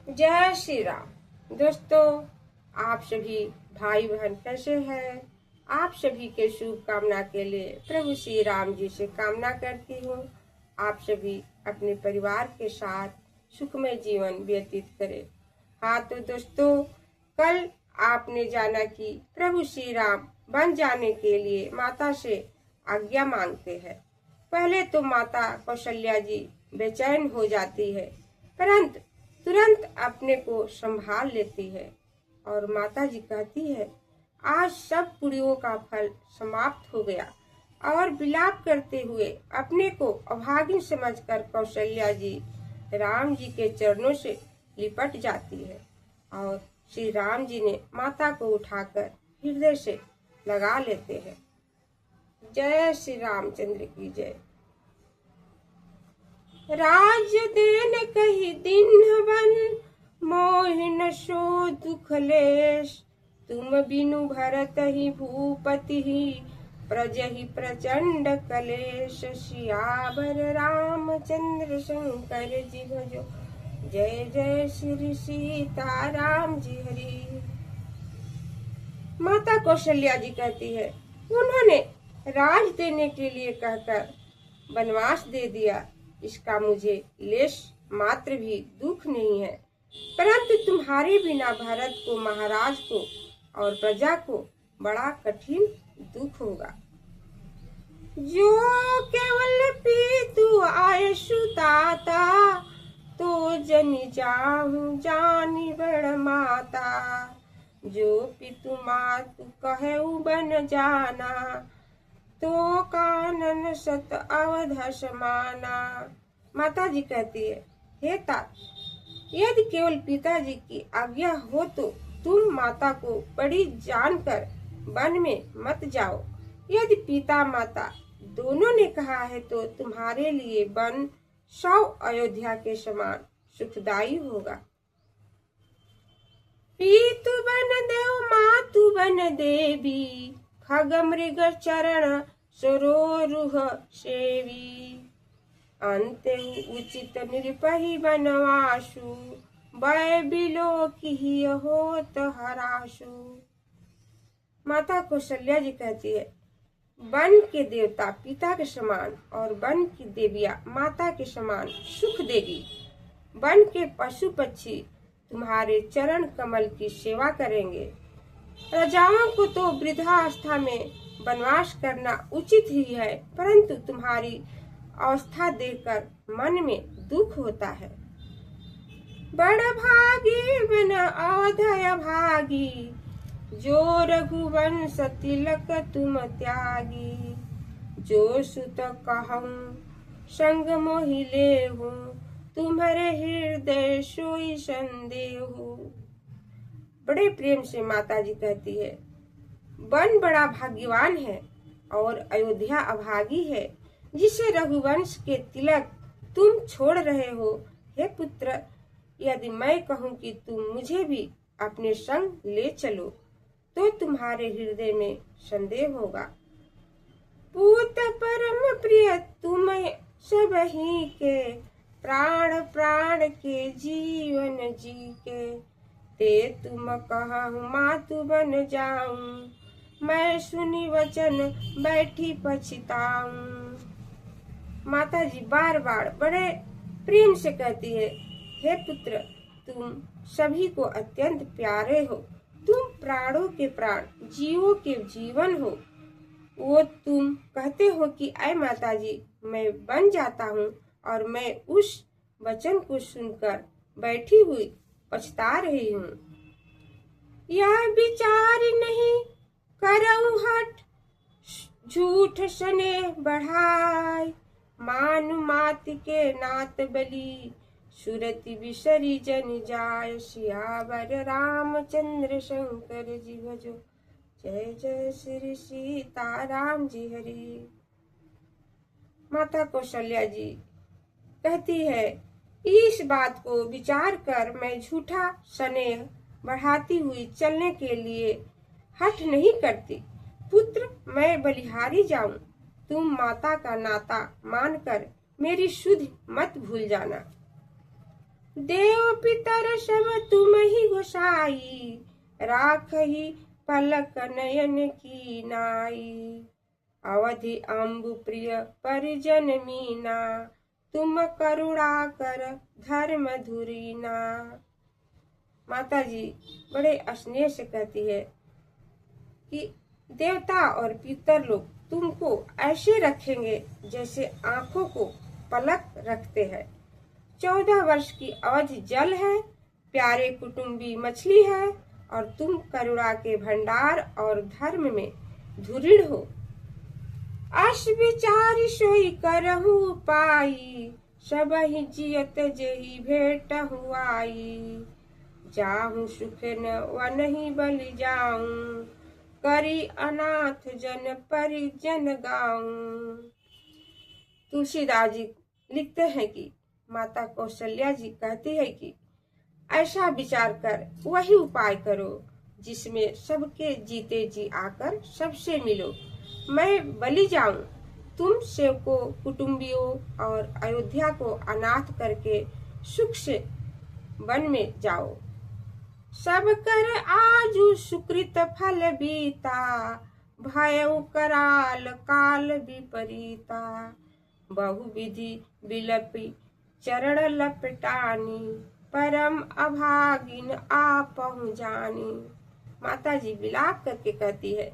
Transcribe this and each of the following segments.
जय श्री राम। दोस्तों, आप सभी भाई बहन कैसे हैं? आप सभी के शुभकामना के लिए प्रभु श्री राम जी से कामना करती हूँ आप सभी अपने परिवार के साथ सुखमय जीवन व्यतीत करें। हाँ तो दोस्तों, कल आपने जाना कि प्रभु श्री राम बन जाने के लिए माता से आज्ञा मांगते हैं। पहले तो माता कौशल्या जी बेचैन हो जाती है, परंतु तुरंत अपने को संभाल लेती है और माता जी कहती है, आज सब पुड़ियों का फल समाप्त हो गया। और विलाप करते हुए अपने को अभागिन समझकर कौशल्या जी राम जी के चरणों से लिपट जाती है और श्री राम जी ने माता को उठाकर हृदय से लगा लेते हैं। जय श्री रामचंद्र की जय। राज देन कही दिन बन मोहिन सो दुखलेश, तुम बिनु भरत ही भूपति ही प्रजहि प्रचंड कलेश। सियावर रामचंद्र शंकर जी भजो, जय जय श्री सीता राम जी हरि। माता कौशल्या जी कहती है, उन्होंने राज देने के लिए कहकर वनवास दे दिया, इसका मुझे लेश मात्र भी दुख नहीं है, परंतु तुम्हारे बिना भरत को, महाराज को और प्रजा को बड़ा कठिन दुख होगा। जो केवल पीतु आयु ताता, तो जनि जाहु जानी बड़ माता। जो पितु मातु कहु बन जाना, तो कानन सत अवधस माना। माता जी कहती है, हे तात, यदि केवल पिताजी की आज्ञा हो तो तुम माता को बड़ी जानकर वन में मत जाओ। यदि पिता माता दोनों ने कहा है तो तुम्हारे लिए वन 100 अयोध्या के समान सुखदायी होगा। पीतु बन देव मातु बन देवी, खग मृग चरण सरोरुह सेवी। अंते उचित निरपहि बनवासु, वै बिलो की होत हरासु। माता कौशल्या जी कहती है, वन के देवता पिता के समान और वन की देवियां माता के समान सुख देगी। वन के पशु पक्षी तुम्हारे चरण कमल की सेवा करेंगे। प्रजाओं को तो वृद्धावस्था में वनवास करना उचित ही है, परंतु तुम्हारी अवस्था देखकर मन में दुख होता है। बड़ भागी बन अवधय भागी, जो रघुवंश तिलक तुम त्यागी। जो सुत कहूँ संग मोहि लेहु, तुम्हारे हृदय सोई संदेहु। बड़े प्रेम से माता जी कहती है, वन बड़ा भाग्यवान है और अयोध्या अभागी है, जिसे रघुवंश के तिलक तुम छोड़ रहे हो। हे पुत्र, यदि मैं कहूँ कि तुम मुझे भी अपने संग ले चलो, तो तुम्हारे हृदय में संदेह होगा। पूत परम प्रिय तुम सब ही के, प्राण प्राण के जीवन जी के। ते तुम कहूँ मातु बन जाऊं, मैं सुनी वचन बैठी पछताऊं। माता जी बार बार बड़े प्रेम से कहती है, हे पुत्र, तुम सभी को अत्यंत प्यारे हो, तुम प्राणों के प्राण, जीवों के जीवन हो। वो तुम कहते हो कि ऐ माता जी, मैं बन जाता हूँ और मैं उस वचन को सुनकर बैठी हुई पछता रही हूँ। यह विचार नहीं करऊं हट, झूठ सने बढ़ाई। मानु मात के नात बलि, सुरति बिसरी जन जाय। सियावर रामचंद्र शंकर जी भजो, जय जय श्री सीता राम जी हरि। माता कौशल्या जी कहती है, इस बात को विचार कर मैं झूठा स्नेह बढ़ाती हुई चलने के लिए हठ नहीं करती। पुत्र, मैं बलिहारी जाऊं, तुम माता का नाता मानकर मेरी सुध मत भूल जाना। देव पितर सब तुम ही गोसाई, राखही पलक नयन की नाई। अवधि अम्बु प्रिय परिजन मीना, तुम करुणा कर धर्म धुरीना। माता जी बड़े स्नेह से कहती है कि देवता और पितर लोग तुमको ऐसे रखेंगे जैसे आंखों को पलक रखते हैं। 14 वर्ष की अवधि जल है, प्यारे कुटुंबी मछली है, और तुम करुणा के भंडार और धर्म में धुरीण हो। अस विचार सोई करहु पाई, सबहि जियत जेहि भेट हुआई। जाहूं सुख न वनहि बलि जाऊं, करी अनाथ जन परिजन गाऊं। तुलसीदास जी लिखते हैं कि माता कौशल्या जी कहती है कि ऐसा विचार कर वही उपाय करो जिसमें सबके जीते जी आकर सबसे मिलो। मैं बलि जाऊं, तुम सेवकों, कुटुंबियों और अयोध्या को अनाथ करके सुख से वन में जाओ। सब कर आजु सुकृत फल बीता, भयउ कराल काल विपरीता। बहुविधि बिलपि चरण लपटानी, परम अभागिन आपहु जानी। माता जी विलाप करके कहती है,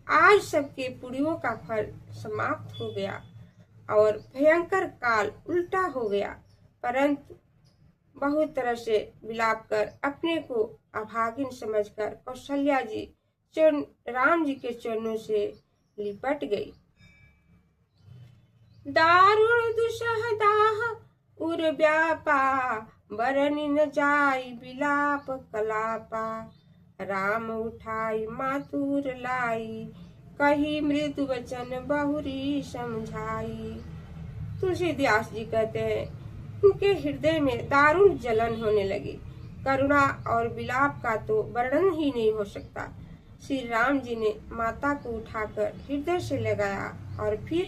आज सबके पुण्यों का फल समाप्त हो गया और भयंकर काल उल्टा हो गया, परंतु बहुत तरह से विलाप कर अपने को अभागिन समझकर कौशल्या जी राम जी के चरणों से लिपट गई। दारुण दुसह दाह उर व्यापा, बरनि न जाई विलाप कलापा। राम उठाई मातुर लाई, कही मृदु वचन बहुरी समझाई। तुलसीदास जी कहते हैं उनके हृदय में दारुण जलन होने लगी। करुणा और विलाप का तो वर्णन ही नहीं हो सकता। श्री राम जी ने माता को उठाकर हृदय से लगाया और फिर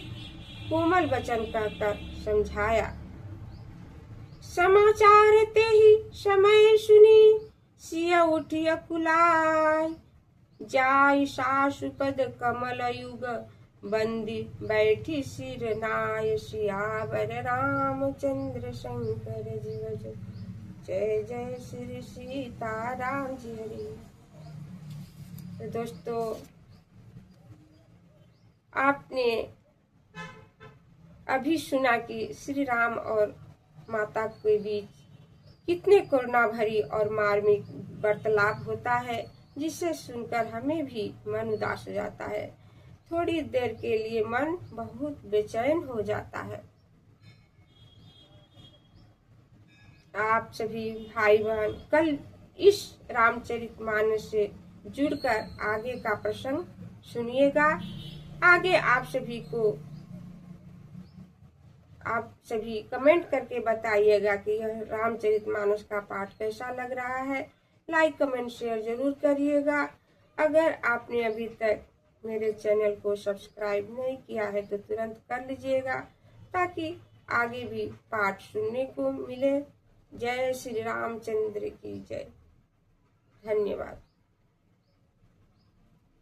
कोमल वचन कहकर समझाया। समाचार ते ही समय सुनी, सिय उठी अकुलाय। जाय सासु पद कमल युग, बंदी बैठी सिर नाय। सियावर रामचंद्र शंकर जीव जय जय श्री सीताराम जी हरि। तो दोस्तों, आपने अभी सुना कि श्री राम और माता के बीच कितने करुणा भरी और मार्मिक वार्तालाप होता है, जिसे सुनकर हमें भी मन उदास हो जाता है। थोड़ी देर के लिए मन बहुत बेचैन हो जाता है। आप सभी भाई बहन कल इस रामचरितमानस से जुड़कर आगे का प्रसंग सुनिएगा। आगे आप सभी कमेंट करके बताइएगा कि यह रामचरितमानस का पाठ कैसा लग रहा है। लाइक कमेंट शेयर जरूर करिएगा। अगर आपने अभी तक मेरे चैनल को सब्सक्राइब नहीं किया है तो तुरंत कर लीजिएगा, ताकि आगे भी पाठ सुनने को मिले। जय श्री रामचंद्र की जय। धन्यवाद।